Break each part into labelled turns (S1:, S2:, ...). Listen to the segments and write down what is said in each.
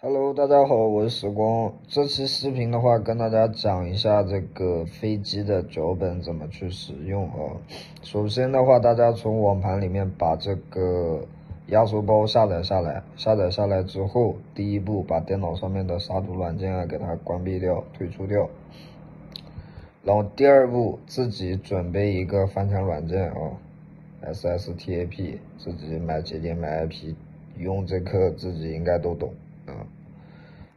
S1: Hello，大家好，我是时光。这期视频的话，跟大家讲一下这个飞机的脚本怎么去使用啊。首先的话，大家从网盘里面把这个压缩包下载下来。下载下来之后，第一步把电脑上面的杀毒软件给它关闭掉、退出掉。然后第二步，自己准备一个翻墙软件啊，SSTAP，自己买节点买 IP，用这个自己应该都懂啊。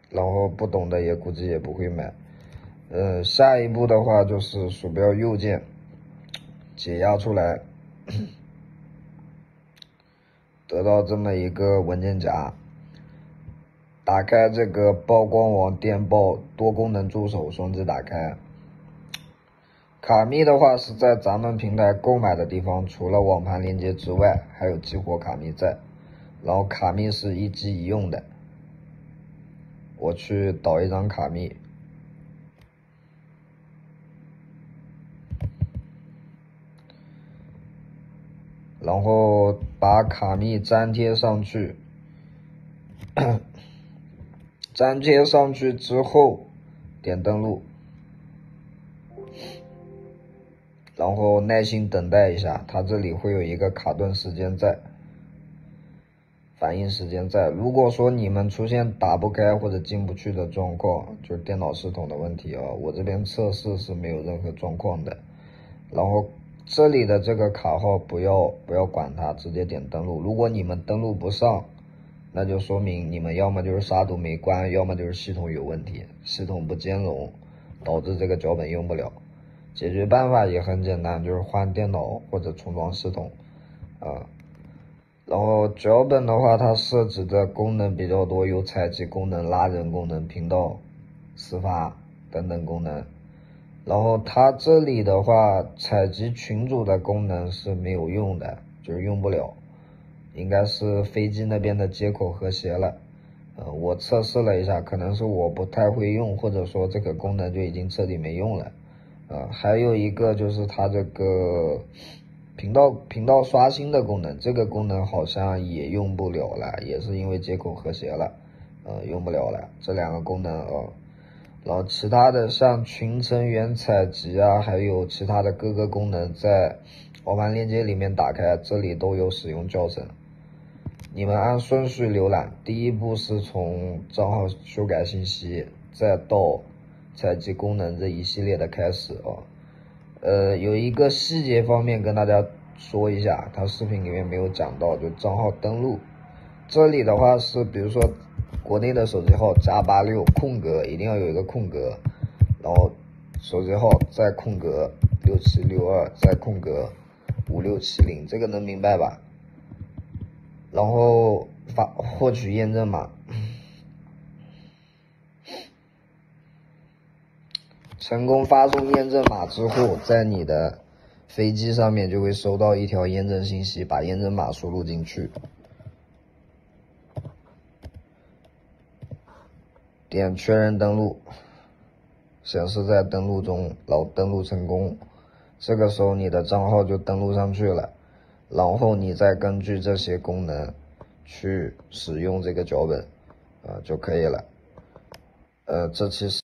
S1: 然后不懂的也估计也不会买。下一步的话就是鼠标右键解压出来，得到这么一个文件夹。打开这个曝光网电报多功能助手，双击打开。卡密的话是在咱们平台购买的地方，除了网盘链接之外，还有激活卡密在。然后卡密是一机一用的，我去导一张卡密。然后把卡密粘贴上去，粘贴上去之后点登录，然后耐心等待一下，它这里会有一个卡顿时间在，反应时间在。如果说你们出现打不开或者进不去的状况，就是电脑系统的问题啊，我这边测试是没有任何状况的。然后这里的这个卡号不要管它，直接点登录。如果你们登录不上，那就说明你们要么就是杀毒没关，要么就是系统有问题，系统不兼容，导致这个脚本用不了。解决办法也很简单，就是换电脑或者重装系统然后脚本的话，它设置的功能比较多，有采集功能、拉人功能、频道私发等等功能。然后它这里的话，采集群组的功能是没有用的，就是用不了，应该是飞机那边的接口和谐了。我测试了一下，可能是我不太会用，或者说这个功能就已经彻底没用了。还有一个就是它这个频道刷新的功能，这个功能好像也用不了了，也是因为接口和谐了，用不了了。这两个功能然后其他的像群成员采集啊，还有其他的各个功能，在网盘链接里面打开，这里都有使用教程。你们按顺序浏览，第一步是从账号修改信息，再到采集功能这一系列的开始有一个细节方面跟大家说一下，它视频里面没有讲到，就账号登录。这里的话是比如说国内的手机号加86空格，一定要有一个空格，然后手机号再空格6762再空格5670，这个能明白吧？然后获取验证码，成功发送验证码之后，在你的飞机上面就会收到一条验证信息，把验证码输入进去，点确认登录，显示在登录中，然后登录成功，这个时候你的账号就登录上去了，然后你再根据这些功能去使用这个脚本就可以了。这期视